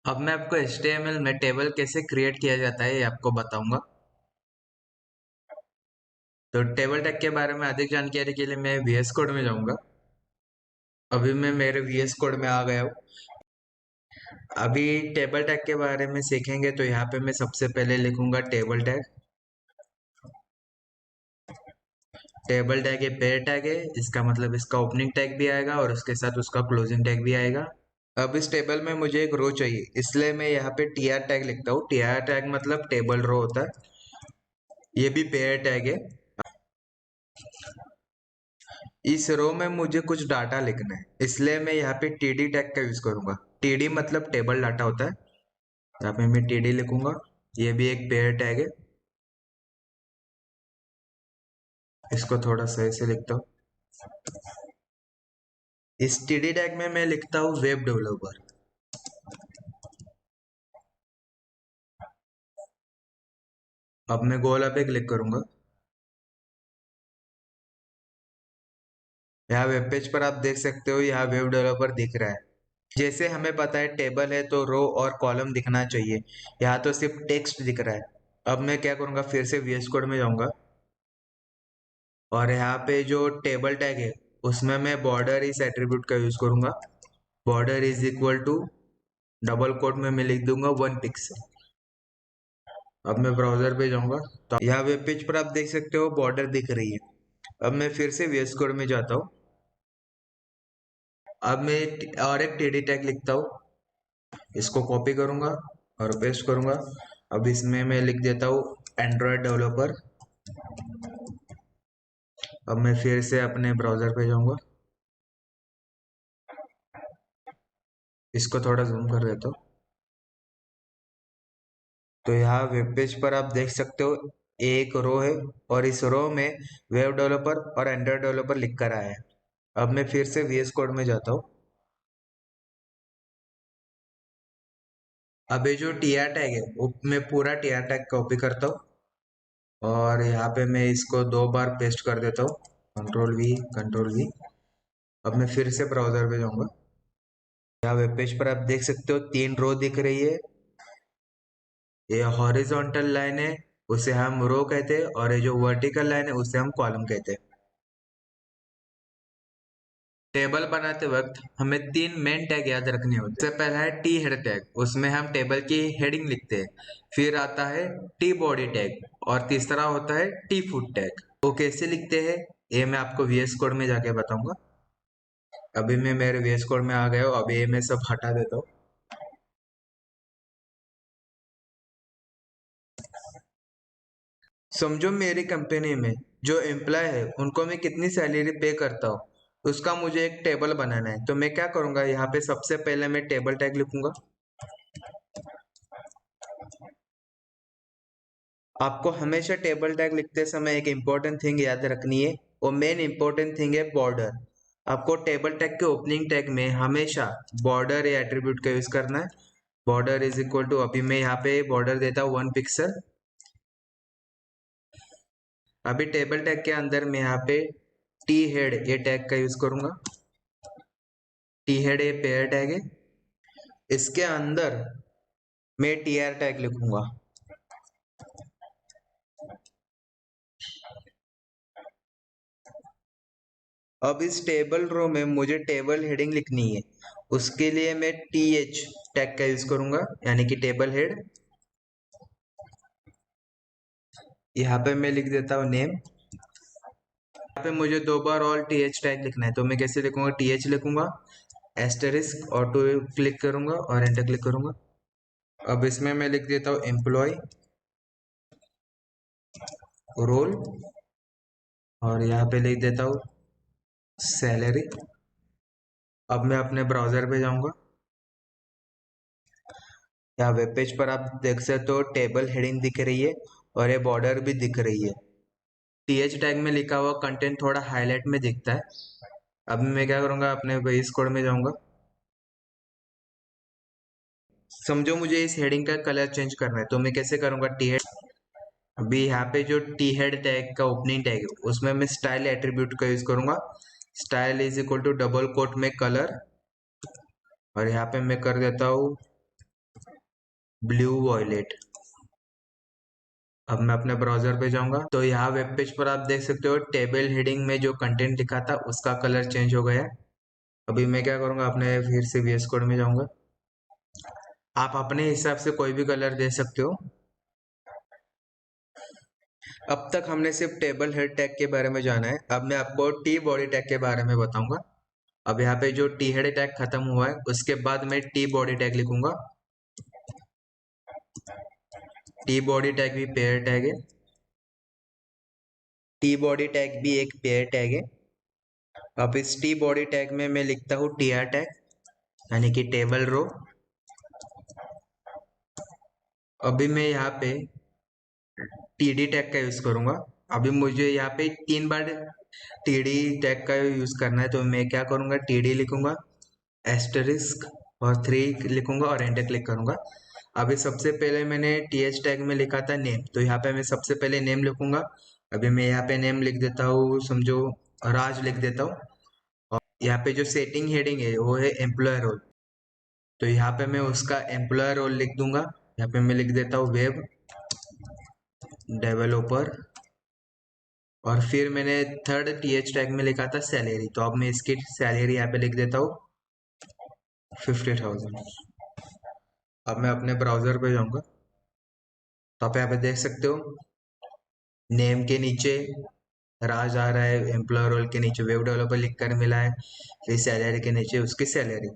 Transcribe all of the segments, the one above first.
अब मैं आपको HTML में टेबल कैसे क्रिएट किया जाता है ये आपको बताऊंगा। तो टेबल टैग के बारे में अधिक जानकारी के लिए मैं VS कोड में जाऊंगा। अभी मैं मेरे VS कोड में आ गया हूँ। अभी टेबल टैग के बारे में सीखेंगे तो यहाँ पे मैं सबसे पहले लिखूंगा टेबल टैग। टेबल टैग ये पेयर टैग है, इसका मतलब इसका ओपनिंग टैग भी आएगा और उसके साथ उसका क्लोजिंग टैग भी आएगा। अब इस टेबल में मुझे एक रो चाहिए, इसलिए मैं यहाँ पे टीआर टैग लिखता हूँ। टीआर टैग मतलब टेबल रो होता है। ये भी पेयर टैग है। इस रो में मुझे कुछ डाटा लिखना है, इसलिए मैं यहाँ पे टीडी टैग का यूज करूंगा। टीडी मतलब टेबल डाटा होता है। यहाँ पे मैं टीडी लिखूंगा। ये भी एक पेयर टैग है। इसको थोड़ा सही से लिखता हूँ। इस टीडी टैग में मैं लिखता हूँ वेब डेवलपर। अब मैं गोला पे क्लिक करूंगा। यहाँ वेब पेज पर आप देख सकते हो, यहाँ वेब डेवलपर दिख रहा है। जैसे हमें पता है टेबल है तो रो और कॉलम दिखना चाहिए। यहाँ तो सिर्फ टेक्स्ट दिख रहा है। अब मैं क्या करूंगा, फिर से VS कोड में जाऊंगा और यहाँ पे जो टेबल टैग है उसमें मैं बॉर्डर इस एट्रीब्यूट का यूज करूंगा। Border is equal to double quote में मैं लिख दूंगा 1 पिक्सल। अब मैं ब्राउजर पे जाऊंगा तो यहाँ वेब पेज पर आप देख सकते हो बॉर्डर दिख रही है। अब मैं फिर से VS कोड में जाता हूँ। अब मैं और एक टीडी टैग लिखता हूँ। इसको कॉपी करूंगा और पेस्ट करूंगा। अब इसमें मैं लिख देता हूँ एंड्रॉयड डेवलपर। अब मैं फिर से अपने ब्राउजर पे जाऊंगा। इसको थोड़ा जूम कर देता हूँ। तो यहाँ वेब पेज पर आप देख सकते हो एक रो है और इस रो में वेब डेवलपर और एंड्रॉयड डेवलपर लिख कर आया है। अब मैं फिर से VS कोड में जाता हूँ। अब ये जो टीआर टैग है वो मैं पूरा टीआर टैग कॉपी करता हूँ और यहाँ पे मैं इसको 2 बार पेस्ट कर देता हूँ। Control V control V। अब मैं फिर से ब्राउजर पे जाऊंगा। यहाँ वेब पेज पर आप देख सकते हो 3 रो दिख रही है। ये हॉरिजॉन्टल लाइन है, उसे हम रो कहते हैं, और ये जो वर्टिकल लाइन है उसे हम कॉलम कहते हैं। टेबल बनाते वक्त हमें 3 मेन टैग याद रखने होते हैं। सबसे पहला है टी हेड टैग, उसमें हम टेबल की हेडिंग लिखते हैं। फिर आता है टी बॉडी टैग और तीसरा होता है टी फुट टैग। वो कैसे लिखते हैं ये मैं आपको VS कोड में जाके बताऊंगा। अभी मैं मेरे VS कोड में आ गया हूँ। अभी ये मैं सब हटा देता हूँ। समझो मेरी कंपनी में जो एम्प्लॉय है उनको मैं कितनी सैलरी पे करता हूँ, उसका मुझे एक टेबल बनाना है। तो मैं क्या करूंगा, यहाँ पे सबसे पहले मैं टेबल टैग लिखूंगा। आपको हमेशा टेबल टैग लिखते समय एक इंपॉर्टेंट थिंग याद रखनी है। वो मेन इंपॉर्टेंट थिंग है बॉर्डर। आपको टेबल टैग के ओपनिंग टैग में हमेशा बॉर्डर या एट्रीब्यूट का यूज करना है। बॉर्डर इज इक्वल टू, अभी मैं यहाँ पे बॉर्डर देता हूँ 1 पिक्सल। अभी टेबल टैग के अंदर मैं यहाँ पे टी हेड ये टैग का यूज करूंगा। टी हेड ये पेयर टैग है। इसके अंदर मैं टीआर टैग लिखूंगा। अब इस टेबल रो में मुझे टेबल हेडिंग लिखनी है। उसके लिए मैं TH टैग का यूज करूंगा, यानी कि टेबल हेड। यहाँ पे मैं लिख देता हूँ नेम। यहाँ पे मुझे 2 बार ऑल TH टैग लिखना है, तो मैं कैसे लिखूंगा, TH लिखूंगा एस्टेरिस्क ऑटो क्लिक करूंगा और एंटर क्लिक करूंगा। अब इसमें मैं लिख देता हूँ एम्प्लॉय रोल और यहाँ पे लिख देता हूँ सैलरी। अब मैं अपने ब्राउजर पे जाऊंगा। यहाँ वेब पेज पर आप देख सकते हो टेबल हेडिंग दिख रही है और ये बॉर्डर भी दिख रही है। TH टैग में लिखा हुआ कंटेंट थोड़ा हाईलाइट में दिखता है। अब मैं क्या करूंगा, अपने बेस कोड में जाऊंगा। समझो मुझे इस हेडिंग का कलर चेंज करना है, तो मैं कैसे करूंगा, टी हेड। अभी यहाँ पे जो टी हेड टैग का ओपनिंग टैग है उसमें मैं स्टाइल एट्रीब्यूट का यूज करूंगा। Style is equal to double quote में कलर और यहाँ पे मैं कर देता हूँ ब्लू वॉयलेट। अब मैं अपने ब्राउजर पे जाऊंगा तो यहाँ वेब पेज पर आप देख सकते हो टेबल हेडिंग में जो कंटेंट लिखा था उसका कलर चेंज हो गया है। अभी मैं क्या करूंगा, अपने फिर से VS कोड में जाऊंगा। आप अपने हिसाब से कोई भी कलर दे सकते हो। अब तक हमने सिर्फ टेबल हेड टैग के बारे में जाना है, अब मैं आपको टी बॉडी टैग के बारे में बताऊंगा। अब यहाँ पे जो टी हेड टैग खत्म हुआ है उसके बाद मैं टी बॉडी टैग लिखूंगा। टी बॉडी टैग भी पेयर टैग है। टी बॉडी टैग भी एक पेयर टैग है। अब इस टी बॉडी टैग में मैं लिखता हूँ टीआर टैग, यानी कि टेबल रो। अभी मैं यहाँ पे टीडी टैग का यूज करूंगा। अभी मुझे यहाँ पे 3 बार टीडी टैग का यूज करना है, तो मैं क्या करूंगा, टीडी लिखूंगा, एस्टरिस्क और 3 लिखूंगा और एंटर क्लिक करूंगा। अभी सबसे पहले मैंने टीएच टैग में लिखा था नेम, तो यहाँ पे मैं सबसे पहले नेम लिखूंगा। अभी मैं यहाँ पे नेम लिख देता हूँ, समझो राज लिख देता हूँ। और यहाँ पे जो सेटिंग हेडिंग है वो है एम्प्लॉयर रोल, तो यहाँ पे मैं उसका एम्प्लॉयर रोल लिख दूंगा। यहाँ पे मैं लिख देता हूँ वेब डेवलपर। और फिर मैंने थर्ड टीएच टैग में लिखा था सैलरी, तो अब मैं इसकी सैलरी यहाँ पे लिख देता हूँ 50,000। अब मैं अपने ब्राउजर पे जाऊंगा तो आप यहाँ पे देख सकते हो नेम के नीचे राज आ रहा है, एम्प्लॉयर रोल के नीचे वेब डेवलपर लिख कर मिला है, फिर सैलरी के नीचे उसकी सैलरी।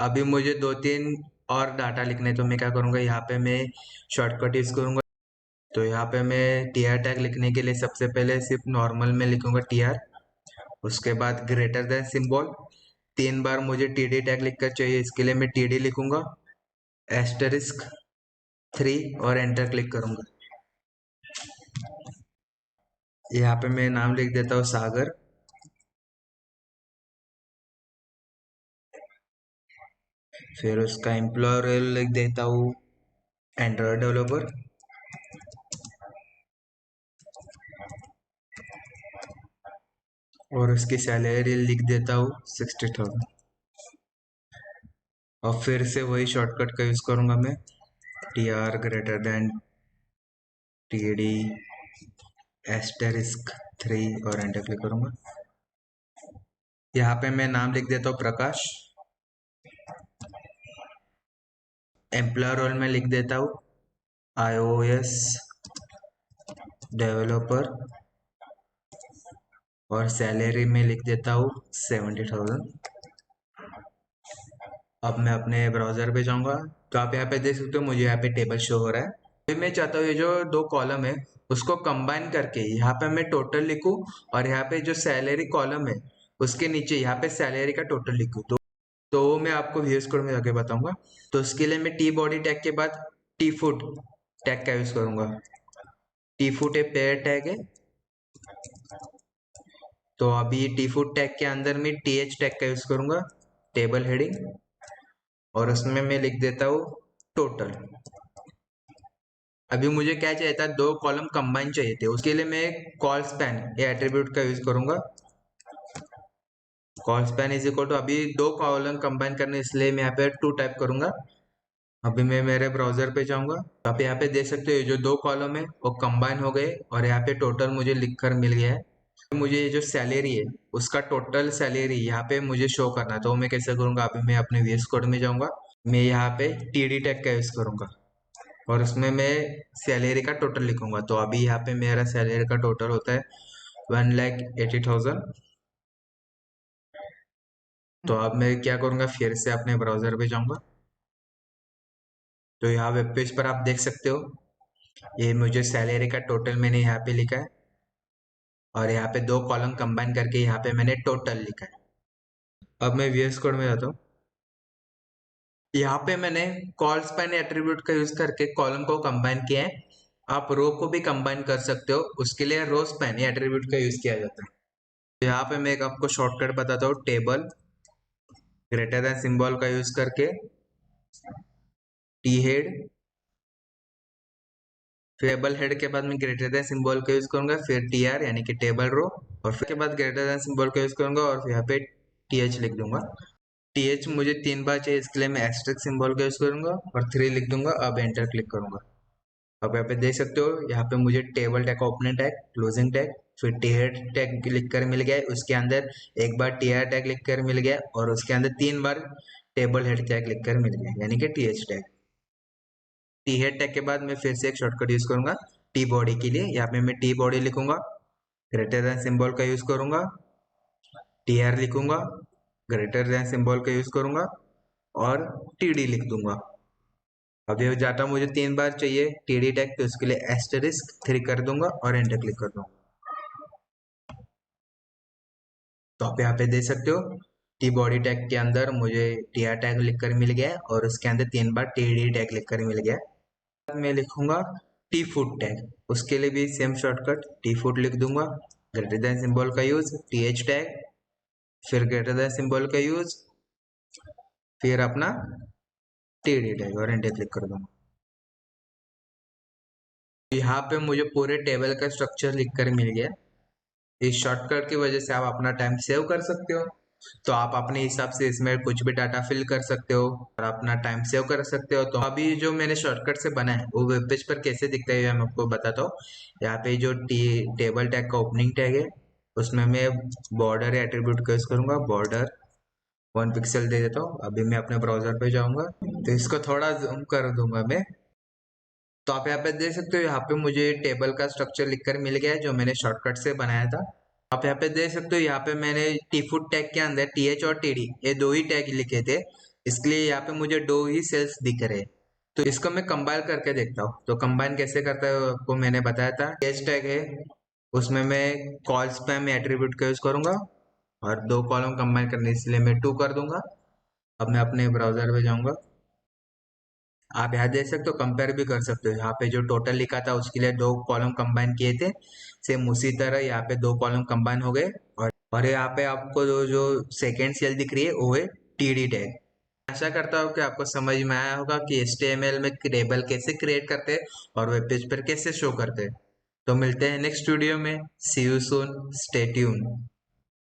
अभी मुझे 2-3 और डाटा लिखने, तो मैं क्या करूंगा, यहाँ पे मैं शॉर्टकट यूज करूंगा। तो यहाँ पे मैं टीआर टैग लिखने के लिए सबसे पहले सिर्फ नॉर्मल में लिखूंगा टीआर, उसके बाद ग्रेटर देन सिंबल। 3 बार मुझे टीडी टैग लिखकर चाहिए, इसके लिए मैं टीडी लिखूंगा, एस्टरिस्क 3 और एंटर क्लिक करूंगा। यहाँ पे मैं नाम लिख देता हूँ सागर। फिर उसका एम्प्लॉयर लिख देता हूँ एंड्रॉयड डेवलपर। और उसकी सैलरी लिख देता हूँ 60,000। और फिर से वही शॉर्टकट का यूज करूंगा मैं, T R greater than T D asterisk 3 और एंटर क्लिक करूंगा। यहाँ पे मैं नाम लिख देता हूँ प्रकाश। एम्प्लॉयर रोल में लिख देता हूँ iOS डेवलपर और सैलरी में लिख देता हूँ 70,000। अब मैं अपने ब्राउजर पे जाऊंगा तो आप यहाँ पे देख सकते हो मुझे यहाँ पे टेबल शो हो रहा है। अभी मैं चाहता हूँ ये जो 2 कॉलम है उसको कंबाइन करके यहाँ पे मैं टोटल लिखूं, और यहाँ पे जो सैलरी कॉलम है उसके नीचे यहाँ पे सैलरी का टोटल लिखूं। तो मैं आपको VS कोड में जाके बताऊंगा। तो उसके लिए मैं टी बॉडी टैग के बाद टी फुट टैग का यूज करूंगा। टी फुट एक पेयर टैग है, तो अभी टी फुट टैग के अंदर में TH टैग का यूज करूंगा, टेबल हेडिंग, और उसमें मैं लिख देता हूँ टोटल। अभी मुझे क्या चाहिए था, 2 कॉलम कंबाइन चाहिए थे, उसके लिए मैं कॉल स्पैन ये एट्रीब्यूट का यूज करूंगा। Colspan is equal to, अभी 2 कॉलम कंबाइन करने इसलिए मैं यहाँ पे 2 टाइप करूंगा। अभी मैं मेरे ब्राउजर पे जाऊंगा तो आप यहाँ पे देख सकते हो जो 2 कॉलम है वो कंबाइन हो गए और यहाँ पे टोटल मुझे लिखकर मिल गया है। मुझे ये जो सैलरी है उसका टोटल सैलरी यहाँ पे मुझे शो करना है, तो मैं कैसे करूंगा, अभी मैं अपने VS कोड में जाऊंगा। मैं यहाँ पे TD टैग का यूज करूंगा और उसमें मैं सैलरी का टोटल लिखूंगा। तो अभी यहाँ पे मेरा सैलरी का टोटल होता है 1,80,000। तो अब मैं क्या करूंगा, फिर से अपने ब्राउजर पे जाऊंगा तो यहाँ वेब पेज पर आप देख सकते हो ये मुझे सैलरी का टोटल मैंने यहाँ पे लिखा है, और यहाँ पे 2 कॉलम कंबाइन करके यहाँ पे मैंने टोटल लिखा है। अब मैं VS कोड में जाता हूँ। यहाँ पे मैंने कॉल स्पैन एट्रीब्यूट का यूज करके कॉलम को कंबाइन किया है। आप रो को भी कंबाइन कर सकते हो, उसके लिए रो स्पैन एट्रीब्यूट का यूज किया जाता है। तो यहाँ पे मैं एक आपको शॉर्टकट बताता हूँ, टेबल ग्रेटर देन सिंबल का यूज करके टी हेड, टेबल हेड के बाद मैं ग्रेटर देन सिंबल का यूज करूंगा, फिर TR यानी कि टेबल रो, और फिर के बाद ग्रेटर देन सिंबल का यूज करूंगा और यहाँ पे TH लिख दूंगा। टीएच मुझे 3 बार चाहिए, इसके लिए मैं एस्टेरिस्क सिंबल का यूज करूंगा और 3 लिख दूंगा। अब एंटर क्लिक करूंगा। अब यहाँ पे देख सकते हो, यहाँ पे मुझे टेबल टैग का ओपनिंग टैग, क्लोजिंग टैग, फिर टीआर टैग लिख कर मिल गया है। उसके अंदर एक बार टीआर टैग लिख कर मिल गया और उसके अंदर 3 बार टेबल हेड टैग लिख कर मिल गया, यानी कि t h tag. T head tag के बाद मैं फिर से एक शॉर्टकट यूज करूंगा टी बॉडी के लिए। यहाँ पे मैं टी बॉडी लिखूंगा, ग्रेटर देन सिंबल का यूज करूंगा, टी आर लिखूंगा, ग्रेटर देन सिंबल का यूज करूंगा और टी डी लिख दूंगा। अब ये डाटा मुझे 3 बार चाहिए टीडी टैग, तो उसके लिए एस्टेरिस्क 3 कर दूंगा और एंटर क्लिक कर दूंगा। तो आप यहाँ पे देख सकते हो, टी बॉडी टैग के अंदर मुझे टी आर टैग लिखकर मिल गया है और उसके अंदर 3 बार टी डी टैग लिखकर मिल गया है। मैं लिखूंगा टी फुट टैग, उसके लिए भी सेम शॉर्टकट टी फुट लिख दूंगा, ग्रेटर देन सिंबल का यूज, टी एच टैग, फिर ग्रेटर देन सिंबल का यूज, फिर अपना टी डी टैग और एंटर क्लिक कर दूंगा। यहाँ पे मुझे पूरे टेबल का स्ट्रक्चर लिखकर मिल गया। इस शॉर्टकट की वजह से आप अपना टाइम सेव कर सकते हो। तो आप अपने हिसाब से इसमें कुछ भी डाटा फिल कर सकते हो और अपना टाइम सेव कर सकते हो। तो अभी जो मैंने शॉर्टकट से बना है वो वेब पेज पर कैसे दिखता है मैं आपको बताता हूँ। यहाँ पे जो टेबल टैग का ओपनिंग टैग है, उसमें मैं बॉर्डर एट्रीब्यूट का यूज करूंगा, बॉर्डर 1 पिक्सल दे देता हूँ। अभी मैं अपने ब्राउजर पे जाऊंगा तो इसको थोड़ा जूम कर दूंगा मैं। तो आप यहाँ पे देख सकते हो, यहाँ पे मुझे टेबल का स्ट्रक्चर लिखकर मिल गया है जो मैंने शॉर्टकट से बनाया था। आप यहाँ पे देख सकते हो, यहाँ पे मैंने टी फुट टैग के अंदर टी एच और टी डी ये 2 ही टैग लिखे थे, इसके लिए यहाँ पे मुझे 2 ही सेल्स दिख रहे हैं। तो इसको मैं कंबाइन करके देखता हूँ। तो कंबाइन कैसे करता है आपको मैंने बताया था। टीएच टैग है, उसमें मैं कॉल्स पे मैं एट्रीब्यूट का यूज करूंगा और 2 कॉलम कंबाइन करने, इसलिए मैं 2 कर दूंगा। अब मैं अपने ब्राउजर पे जाऊंगा। आप यहाँ देख सकते हो, कंपेयर भी कर सकते हो। यहाँ पे जो टोटल लिखा था उसके लिए 2 कॉलम कंबाइन किए थे, सेम उसी तरह यहाँ पे 2 कॉलम कंबाइन हो गए। और यहाँ पे आपको जो सेकेंड सेल दिख रही है वो है टीडी टैग। आशा करता हूँ कि आपको समझ में आया होगा कि एचटीएमएल में टेबल कैसे क्रिएट करते हैं और वेब पेज पर कैसे शो करते हैं। तो मिलते हैं नेक्स्ट वीडियो में। सी यू सून, स्टे ट्यून।